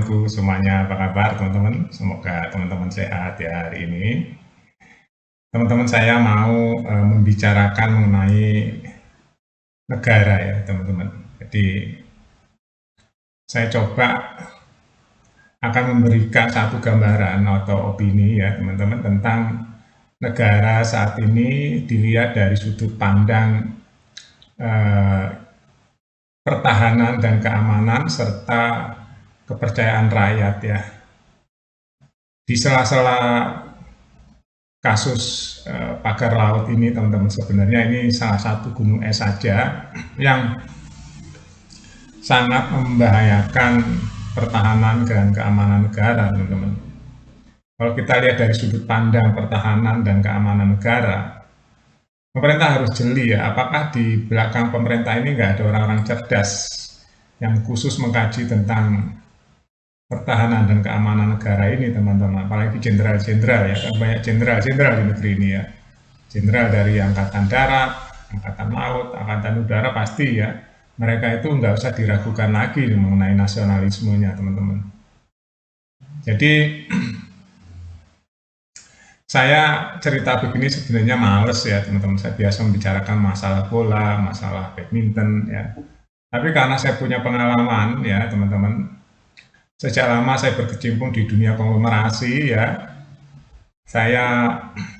teman-temanku semuanya, apa kabar teman-teman? Semoga teman-teman sehat ya hari ini. Teman-teman saya mau membicarakan mengenai negara ya teman-teman. Jadi saya coba akan memberikan satu gambaran atau opini ya teman-teman tentang negara saat ini dilihat dari sudut pandang eh, pertahanan dan keamanan serta kepercayaan rakyat ya. Di sela-sela kasus pagar laut ini teman-teman, sebenarnya ini salah satu gunung es saja yang sangat membahayakan pertahanan dan keamanan negara teman-teman. Kalau kita lihat dari sudut pandang pertahanan dan keamanan negara, pemerintah harus jeli ya, apakah di belakang pemerintah ini nggak ada orang-orang cerdas yang khusus mengkaji tentang pertahanan dan keamanan negara ini teman-teman, apalagi jenderal-jenderal ya, kan banyak jenderal-jenderal di negeri ini ya, jenderal dari angkatan darat, angkatan laut, angkatan udara, pasti ya mereka itu nggak usah diragukan lagi mengenai nasionalismenya teman-teman. Jadi saya cerita begini sebenarnya males ya teman-teman, saya biasa membicarakan masalah bola, masalah badminton ya, tapi karena saya punya pengalaman ya teman-teman, sejak lama saya berkecimpung di dunia konglomerasi ya. Saya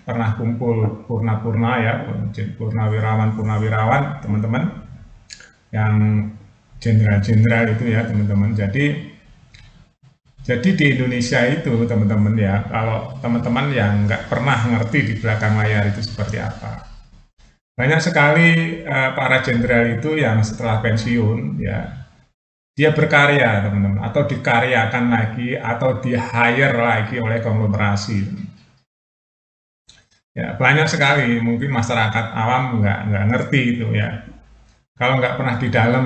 pernah kumpul purna-purna ya, purnawirawan teman-teman, yang jenderal-jenderal itu ya teman-teman. Jadi di Indonesia itu teman-teman ya, kalau teman-teman yang nggak pernah ngerti di belakang layar itu seperti apa, banyak sekali para jenderal itu yang setelah pensiun ya, dia berkarya teman-teman, atau dikaryakan lagi atau di hire lagi oleh konglomerasi ya, banyak sekali. Mungkin masyarakat awam nggak ngerti itu ya, kalau nggak pernah di dalam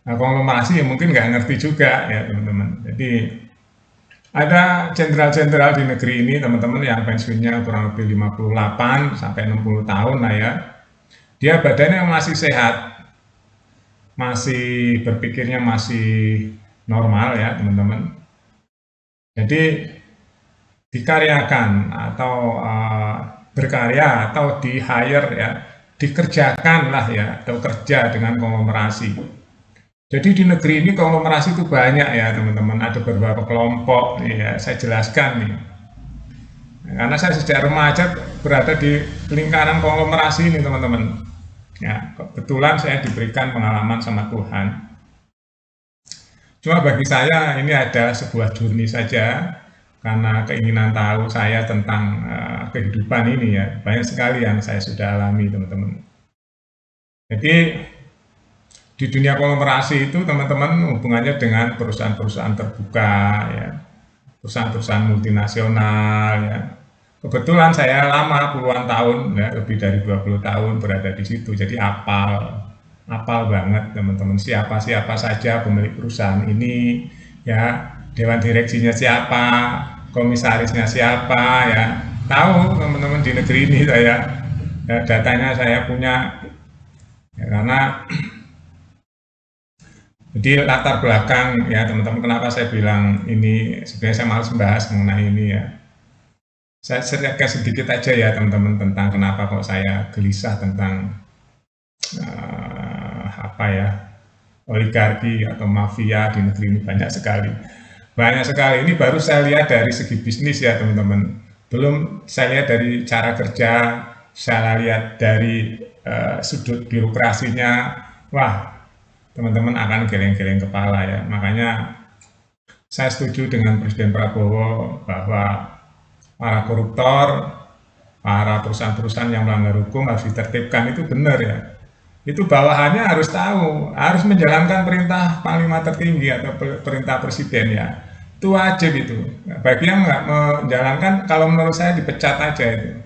konglomerasi ya mungkin nggak ngerti juga ya teman-teman. Jadi ada jenderal-jenderal di negeri ini teman-teman yang pensiunnya kurang lebih 58 sampai 60 tahun lah ya, dia badannya masih sehat, masih berpikirnya masih normal ya teman-teman. Jadi dikaryakan atau berkarya atau di hire ya, dikerjakan lah ya, atau kerja dengan konglomerasi. Jadi di negeri ini konglomerasi itu banyak ya teman-teman, ada beberapa kelompok ya, saya jelaskan nih. Karena saya sejak remaja berada di lingkaran konglomerasi ini teman-teman. Ya, kebetulan saya diberikan pengalaman sama Tuhan. Cuma bagi saya ini adalah sebuah journey saja, karena keinginan tahu saya tentang kehidupan ini ya, banyak sekali yang saya sudah alami teman-teman. Jadi di dunia konglomerasi itu teman-teman hubungannya dengan perusahaan-perusahaan terbuka ya, perusahaan-perusahaaan multinasional ya. Kebetulan saya lama puluhan tahun ya, lebih dari 20 tahun berada di situ, jadi apal banget teman-teman, siapa-siapa saja pemilik perusahaan ini ya, dewan direksinya siapa, komisarisnya siapa ya, tahu teman-teman di negeri ini saya ya, datanya saya punya ya, karena jadi latar belakang ya teman-teman, kenapa saya bilang ini sebenarnya saya malas membahas mengenai ini ya. Saya ceritakan sedikit aja ya teman-teman tentang kenapa kok saya gelisah tentang apa ya, oligarki atau mafia di negeri ini banyak sekali. Banyak sekali. Ini baru saya lihat dari segi bisnis ya teman-teman. Belum saya lihat dari cara kerja, saya lihat dari sudut birokrasinya. Wah, teman-teman akan geleng-geleng kepala ya. Makanya saya setuju dengan Presiden Prabowo bahwa para koruptor, para perusahaan-perusahaan yang melanggar hukum harus ditertibkan, itu benar ya. Itu bawahannya harus tahu, harus menjalankan perintah panglima tertinggi atau perintah presiden ya. Itu wajib itu. Bagi yang nggak menjalankan, kalau menurut saya dipecat aja itu.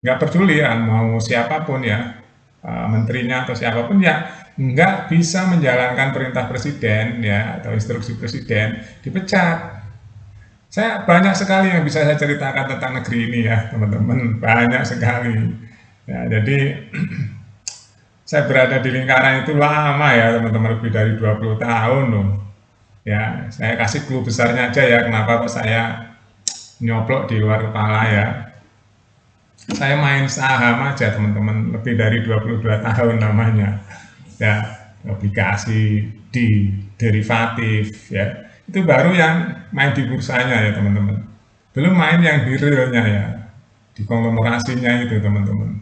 Nggak peduli ya, mau siapapun ya, menterinya atau siapapun ya, nggak bisa menjalankan perintah presiden ya atau instruksi presiden, dipecat. Saya banyak sekali yang bisa saya ceritakan tentang negeri ini ya teman-teman, banyak sekali ya. Jadi saya berada di lingkaran itu lama ya teman-teman, lebih dari 20 tahun loh Ya, saya kasih clue besarnya aja ya, kenapa kok saya nyoplok di luar kepala ya. Saya main saham aja teman-teman, lebih dari 22 tahun namanya. Ya, obligasi, di derivatif ya. Itu baru yang main di bursanya ya teman-teman. Belum main yang di realnya ya, di konglomerasinya itu teman-teman.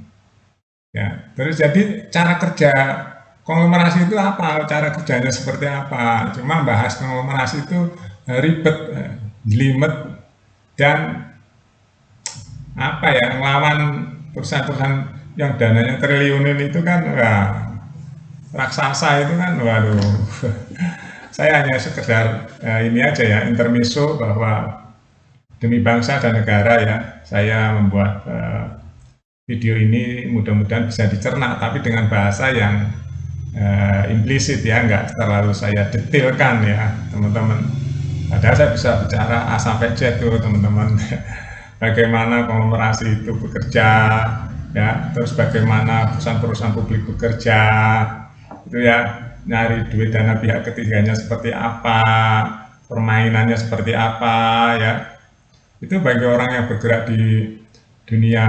Ya, terus jadi cara kerja konglomerasi itu apa? Cara kerjanya seperti apa? Cuma bahas konglomerasi itu ribet, jelimet, dan apa ya, ngelawan perusahaan-perusahaan yang dananya triliunan itu kan, wah, raksasa itu kan, waduh. Saya hanya sekedar ini aja ya, intermezzo bahwa demi bangsa dan negara ya, saya membuat video ini mudah-mudahan bisa dicerna, tapi dengan bahasa yang implisit ya, nggak terlalu saya detailkan ya teman-teman. Padahal saya bisa bicara A sampai Z tuh teman-teman. Bagaimana konglomerasi itu bekerja, ya, terus bagaimana perusahaan-perusahaan publik bekerja, itu ya, nyari duit dana pihak ketiganya seperti apa, permainannya seperti apa ya. Itu bagi orang yang bergerak di dunia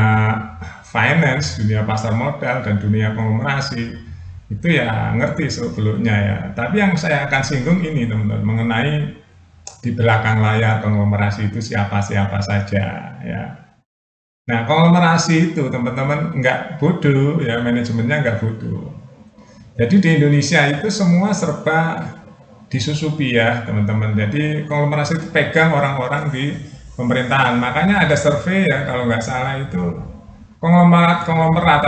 finance, dunia pasar modal, dan dunia konglomerasi, itu ya ngerti seluk-beluknya ya. Tapi yang saya akan singgung ini teman-teman, mengenai di belakang layar konglomerasi itu siapa-siapa saja ya. Nah, konglomerasi itu teman-teman nggak bodoh ya, manajemennya nggak bodoh. Jadi di Indonesia itu semua serba disusupi ya teman-teman. Jadi konglomerasi itu pegang orang-orang di pemerintahan. Makanya ada survei ya kalau nggak salah itu, konglomerat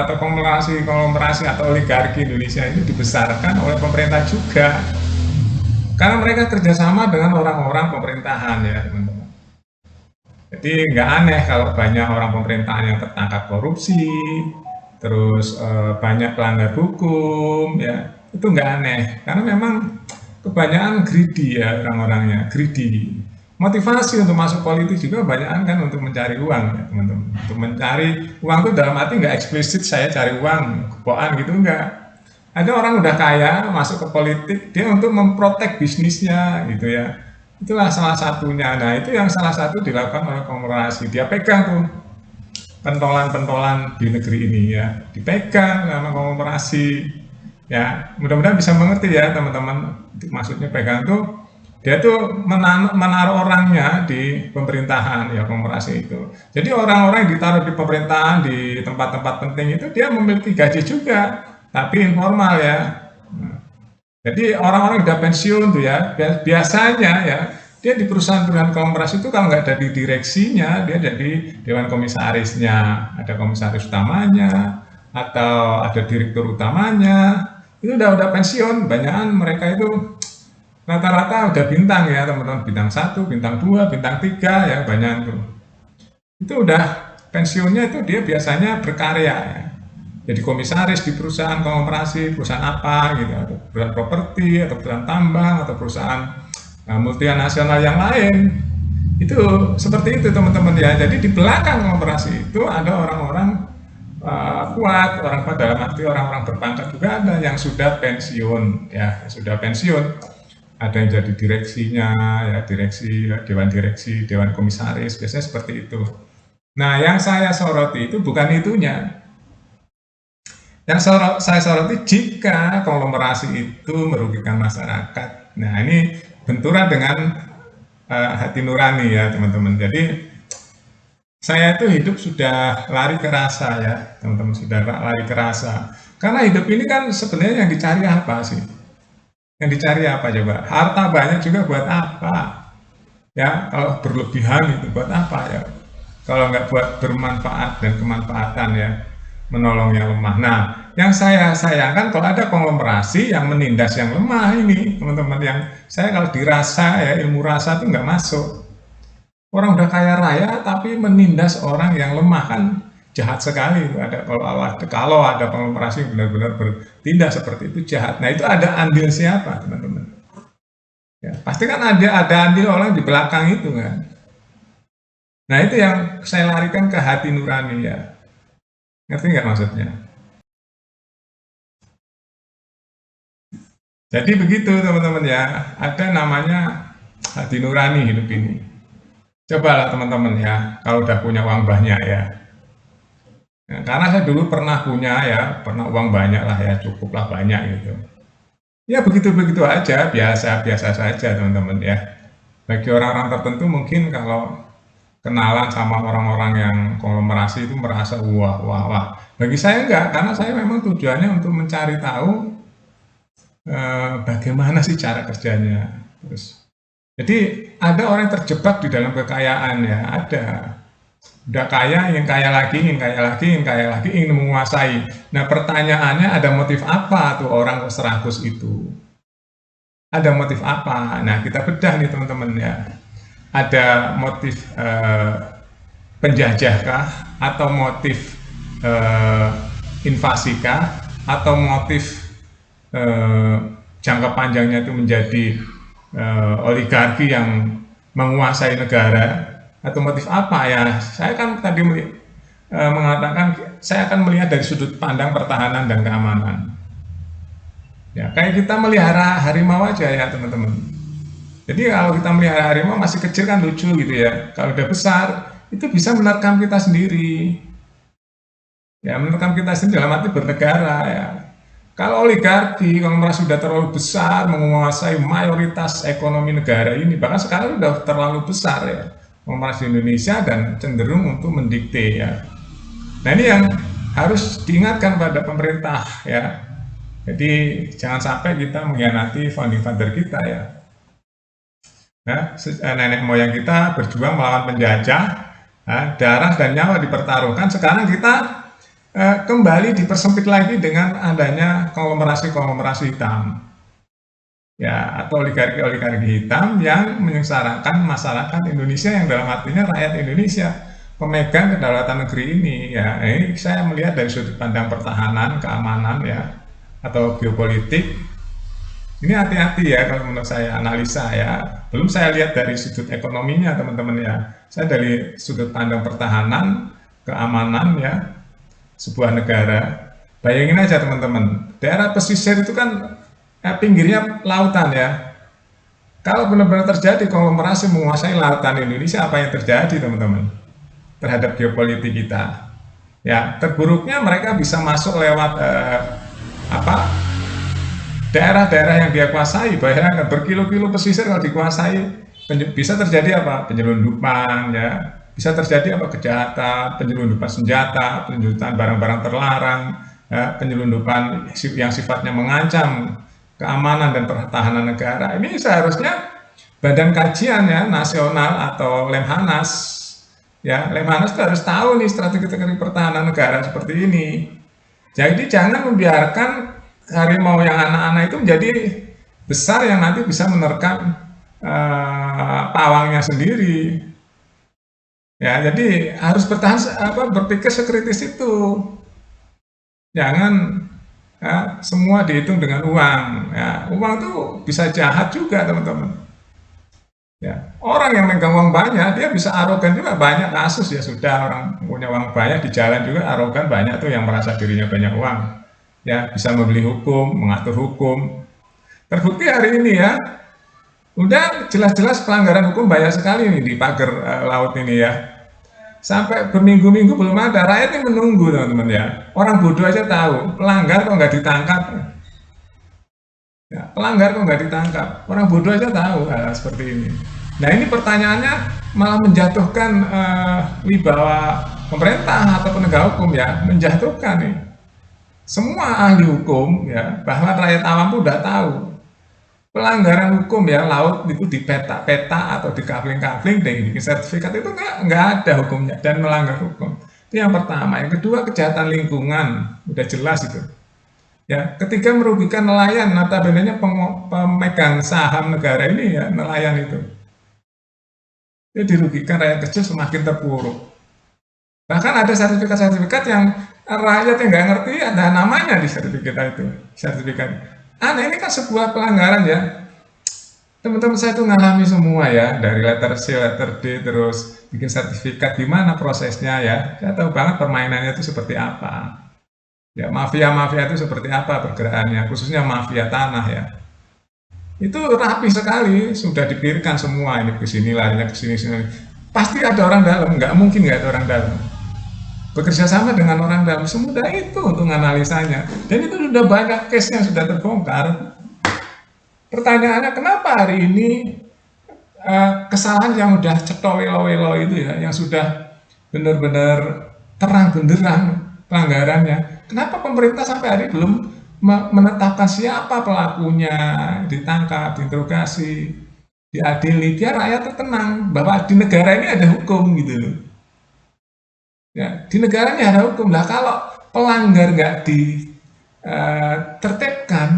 atau konglomerasi atau oligarki Indonesia ini dibesarkan oleh pemerintah juga. Karena mereka kerjasama dengan orang-orang pemerintahan ya teman-teman. Jadi nggak aneh kalau banyak orang pemerintahan yang tertangkap korupsi, terus banyak pelanggar hukum ya, itu nggak aneh. Karena memang kebanyakan greedy ya orang-orangnya, greedy. Motivasi untuk masuk politik juga banyak kan untuk mencari uang ya teman-teman. Untuk mencari uang itu dalam arti nggak eksplisit saya cari uang, kepoan gitu enggak. Ada orang udah kaya masuk ke politik dia untuk memprotek bisnisnya gitu ya. Itulah salah satunya. Nah, itu yang salah satu dilakukan oleh konglomerasi. Dia pegang tuh pentolan-pentolan di negeri ini ya, dipegang sama konglomerasi. Ya, mudah-mudahan bisa mengerti ya teman-teman. Maksudnya pegang tuh dia tuh menaruh orangnya di pemerintahan ya, konglomerasi itu. Jadi orang-orang yang ditaruh di pemerintahan di tempat-tempat penting itu dia memiliki gaji juga, tapi informal ya. Jadi orang-orang udah pensiun tuh ya, biasanya ya, dia di perusahaan-perusahaan konglomerasi itu kalau nggak ada di direksinya, dia jadi dewan komisarisnya, ada komisaris utamanya, atau ada direktur utamanya, itu udah pensiun, banyakan mereka itu rata-rata udah bintang ya teman-teman, bintang 1, bintang 2, bintang 3 ya, banyak tuh. Itu udah pensiunnya itu dia biasanya berkarya ya. Jadi komisaris di perusahaan konglomerasi, perusahaan apa gitu, atau perusahaan properti, atau perusahaan tambang, atau perusahaan multinasional yang lain. Itu seperti itu teman-teman ya. Jadi di belakang konglomerasi itu ada orang-orang kuat, orang kuat dalam arti orang-orang berpangkat juga ada yang sudah pensiun ya, sudah pensiun. Ada yang jadi direksinya, ya direksi, dewan direksi, dewan komisaris, biasanya seperti itu. Nah, yang saya soroti itu bukan itunya. Yang saya soroti jika konglomerasi itu merugikan masyarakat. Nah, ini benturan dengan hati nurani ya teman-teman. Jadi saya itu hidup sudah lari ke rasa ya teman-teman, sudah lari ke rasa. Karena hidup ini kan sebenarnya yang dicari apa sih? Yang dicari apa coba? Harta banyak juga buat apa? Ya, kalau berlebihan itu buat apa ya? Kalau nggak buat bermanfaat dan kemanfaatan ya, menolong yang lemah. Nah, yang saya sayangkan kalau ada konglomerasi yang menindas yang lemah ini, teman-teman, yang saya kalau dirasa ya, ilmu rasa itu nggak masuk. Orang udah kaya raya tapi menindas orang yang lemah kan jahat sekali. Ada kalau ada konglomerasi yang benar-benar bertindak seperti itu jahat. Nah, itu ada andil siapa, teman-teman? Ya, pasti kan ada andil orang di belakang itu kan. Nah, itu yang saya larikan ke hati nurani ya. Ngerti nggak maksudnya? Jadi begitu teman-teman ya, ada namanya hati nurani hidup ini. Cobalah teman-teman ya, kalau udah punya uang banyak ya. Ya, karena saya dulu pernah punya ya, pernah uang banyak lah ya, cukuplah banyak gitu. Ya begitu-begitu aja, biasa-biasa saja teman-teman ya. Bagi orang-orang tertentu mungkin kalau kenalan sama orang-orang yang konglomerasi itu merasa wah wah wah. Bagi saya enggak, karena saya memang tujuannya untuk mencari tahu bagaimana sih cara kerjanya. Terus, jadi ada orang yang terjebak di dalam kekayaan ya, ada. Udah kaya, ingin kaya lagi, ingin kaya lagi, ingin kaya lagi, ingin menguasai. Nah pertanyaannya ada motif apa tuh orang seragus itu? Ada motif apa? Nah kita bedah nih teman-teman ya. Ada motif penjajahkah, atau motif eh, invasikah, atau motif eh, jangka panjangnya itu menjadi oligarki yang menguasai negara, atau motif apa ya? Saya kan tadi mengatakan saya akan melihat dari sudut pandang pertahanan dan keamanan. Ya, kayak kita melihara harimau aja ya teman-teman. Jadi kalau kita melihara harimau masih kecil kan lucu gitu ya. Kalau udah besar itu bisa menerkam kita sendiri. Ya, menerkam kita sendiri dalam arti bernegara ya. Kalau oligarki, kalau merasa sudah terlalu besar, menguasai mayoritas ekonomi negara ini, bahkan sekarang sudah terlalu besar ya, menguasai Indonesia dan cenderung untuk mendikte ya. Nah ini yang harus diingatkan pada pemerintah ya. Jadi jangan sampai kita mengkhianati founding father kita ya. Nah, nenek moyang kita berjuang melawan penjajah, darah dan nyawa dipertaruhkan. Sekarang kita kembali dipersempit lagi dengan adanya konglomerasi-konglomerasi hitam, ya, atau oligarki-oligarki hitam yang menyengsarakan masyarakat Indonesia, yang dalam artinya rakyat Indonesia, pemegang kedaulatan negeri ini. Ya, ini saya melihat dari sudut pandang pertahanan, keamanan ya, atau geopolitik. Ini hati-hati ya kalau menurut saya analisa ya. Belum saya lihat dari sudut ekonominya teman-teman ya. Saya dari sudut pandang pertahanan, keamanan ya, sebuah negara. Bayangin aja teman-teman, daerah pesisir itu kan pinggirnya lautan ya. Kalau benar-benar terjadi konglomerasi menguasai lautan Indonesia, apa yang terjadi teman-teman terhadap geopolitik kita? Ya, terburuknya mereka bisa masuk lewat apa daerah-daerah yang dia kuasai. Bayangkan berkilo-kilo pesisir kalau dikuasai, bisa terjadi apa? Penyelundupan ya, bisa terjadi apa? Kejahatan, penyelundupan senjata, penyelundupan barang-barang terlarang, ya, penyelundupan yang sifatnya mengancam keamanan dan pertahanan negara. Ini seharusnya Badan Kajian ya Nasional atau Lemhanas, ya Lemhanas itu harus tahu nih strategi pertahanan negara seperti ini. Jadi jangan membiarkan harimau yang anak-anak itu menjadi besar yang nanti bisa menerkam pawangnya sendiri. Ya, jadi harus berpikir sekritis itu. Jangan ya, semua dihitung dengan uang. Ya, uang itu bisa jahat juga, teman-teman. Ya, orang yang megang uang banyak, dia bisa arogan juga. Banyak kasus ya sudah orang punya uang banyak di jalan juga arogan, banyak tuh yang merasa dirinya banyak uang. Ya, bisa membeli hukum, mengatur hukum. Terbukti hari ini ya, udah jelas-jelas pelanggaran hukum banyak sekali nih di pagar laut ini ya. Sampai berminggu-minggu belum ada, rakyat ini menunggu teman-teman ya. Orang bodoh aja tahu, pelanggar kok nggak ditangkap. Ya, pelanggar kok nggak ditangkap, orang bodoh aja tahu hal seperti ini. Nah ini pertanyaannya malah menjatuhkan wibawa pemerintah atau penegak hukum ya, menjatuhkan nih. Semua ahli hukum ya, bahwa rakyat awam tuh udah tahu pelanggaran hukum ya laut itu di peta-peta atau di kafling-kafling dengan sertifikat itu nggak ada hukumnya dan melanggar hukum. Itu yang pertama. Yang kedua kejahatan lingkungan, udah jelas itu. Ya, ketika merugikan nelayan, notabene pemegang saham negara ini ya nelayan itu. Dia dirugikan, rakyat kecil semakin terpuruk. Bahkan ada sertifikat-sertifikat yang rakyat yang nggak ngerti ada namanya di sertifikat itu. Sertifikat. Ini kan sebuah pelanggaran ya. Teman-teman saya itu ngalami semua ya, dari letter C, letter D, terus bikin sertifikat, gimana prosesnya ya. Saya tahu banget permainannya itu seperti apa. Ya, mafia-mafia itu seperti apa pergerakannya, khususnya mafia tanah ya. Itu rapi sekali, sudah dipikirkan semua, ini ke sini, larinya ke sini, sini. Pasti ada orang dalam, nggak mungkin nggak ada orang dalam. Bekerja sama dengan orang dalam semudah itu untuk analisanya. Dan itu sudah banyak case yang sudah terbongkar. Pertanyaannya kenapa hari ini kesalahan yang udah cetok welo-welo itu ya, yang sudah benar-benar terang benderang pelanggarannya, kenapa pemerintah sampai hari ini belum menetapkan siapa pelakunya, ditangkap, diinterogasi, diadili, biar rakyat tuh tenang bahwa di negara ini ada hukum gitu loh. Ya, di negara ini ada hukum. Lah kalau pelanggar nggak ditertibkan,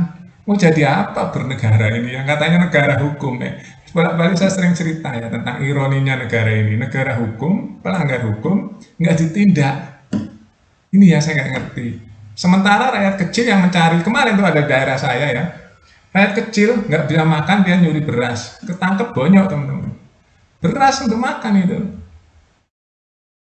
mau jadi apa bernegara ini yang katanya negara hukum ya. Bolak-balik saya sering cerita ya tentang ironinya negara ini. Negara hukum, pelanggar hukum, nggak ditindak. Ini ya saya nggak ngerti. Sementara rakyat kecil yang mencari, kemarin tuh ada daerah saya ya, rakyat kecil nggak bisa makan, dia nyuri beras. Ketangkep bonyok teman-teman. Beras untuk makan itu.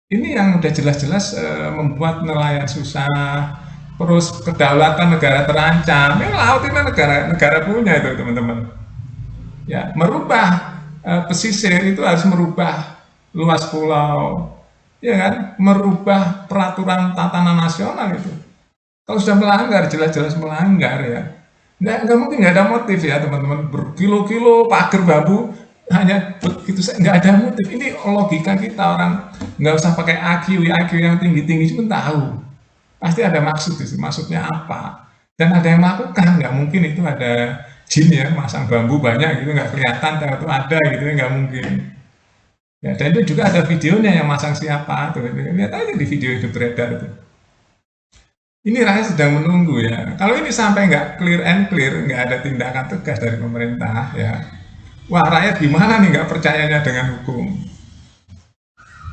Ini yang udah jelas-jelas membuat nelayan susah, terus kedaulatan negara terancam. Ini laut ini negara punya itu teman-teman. Ya, merubah pesisir itu harus merubah luas pulau, ya kan? Merubah peraturan tatanan nasional itu. Kalau sudah melanggar, jelas-jelas melanggar ya. Nggak mungkin nggak ada motif ya teman-teman. Berkilo-kilo pagar bambu hanya begitu saja, nggak ada motif. Ini logika kita orang, nggak usah pakai IQ yang tinggi-tinggi pun tahu. Pasti ada maksud itu, maksudnya apa. Dan ada yang melakukan, nggak mungkin itu ada jin ya, masang bambu banyak gitu, nggak kelihatan, tahu itu ada gitu ya, nggak mungkin. Ya, dan itu juga ada videonya yang masang siapa, tuh, lihat aja di video itu beredar itu. Ini rakyat sedang menunggu ya. Kalau ini sampai nggak clear and clear, nggak ada tindakan tegas dari pemerintah ya. Wah rakyat gimana nih nggak percayanya dengan hukum?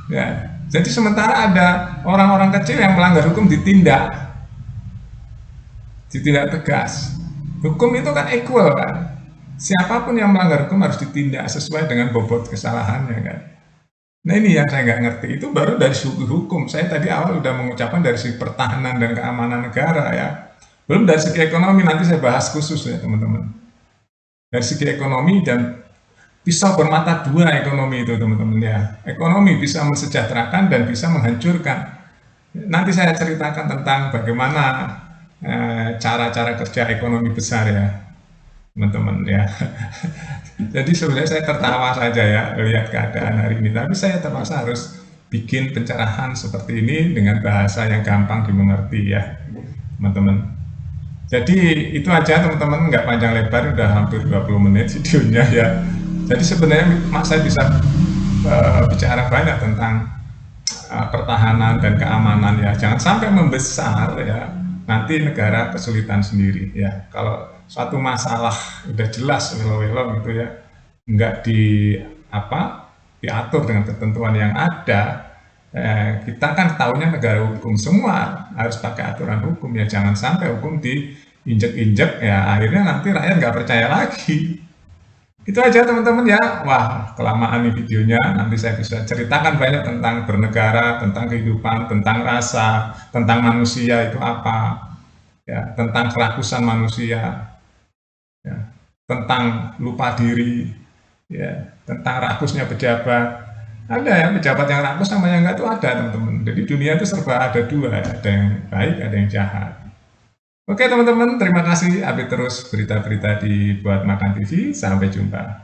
Ya, jadi sementara ada orang-orang kecil yang melanggar hukum ditindak tegas. Hukum itu kan equal kan. Siapapun yang melanggar hukum harus ditindak sesuai dengan bobot kesalahannya kan. Nah ini yang saya nggak ngerti, itu baru dari segi hukum. Saya tadi awal udah mengucapkan dari segi pertahanan dan keamanan negara ya. Belum dari segi ekonomi, nanti saya bahas khusus ya teman-teman. Dari segi ekonomi dan pisau bermata dua ekonomi itu teman-teman ya. Ekonomi bisa mensejahterakan dan bisa menghancurkan. Nanti saya ceritakan tentang bagaimana cara-cara kerja ekonomi besar ya teman-teman ya. Jadi sebenarnya saya tertawa saja ya melihat keadaan hari ini, tapi saya terpaksa harus bikin pencerahan seperti ini dengan bahasa yang gampang dimengerti ya teman-teman. Jadi itu aja teman-teman, nggak panjang lebar, udah hampir 20 menit videonya ya. Jadi sebenarnya saya bisa bicara banyak tentang pertahanan dan keamanan ya. Jangan sampai membesar ya, nanti negara kesulitan sendiri ya. Kalau suatu masalah udah jelas welo-welo gitu ya, nggak diatur dengan ketentuan yang ada, kita kan tahunya negara hukum, semua harus pakai aturan hukum ya. Jangan sampai hukum diinjek-injek ya, akhirnya nanti rakyat nggak percaya lagi. Itu aja teman-teman ya. Wah kelamaan nih videonya, nanti saya bisa ceritakan banyak tentang bernegara, tentang kehidupan, tentang rasa, tentang manusia itu apa ya, tentang kerakusan manusia ya, tentang lupa diri ya, tentang rakusnya pejabat. Ada ya pejabat yang rakus sama yang enggak, itu ada teman-teman. Jadi dunia itu serba ada dua, ada yang baik, ada yang jahat. Oke teman-teman, terima kasih. Update terus berita-berita di Buat Makan TV. Sampai jumpa.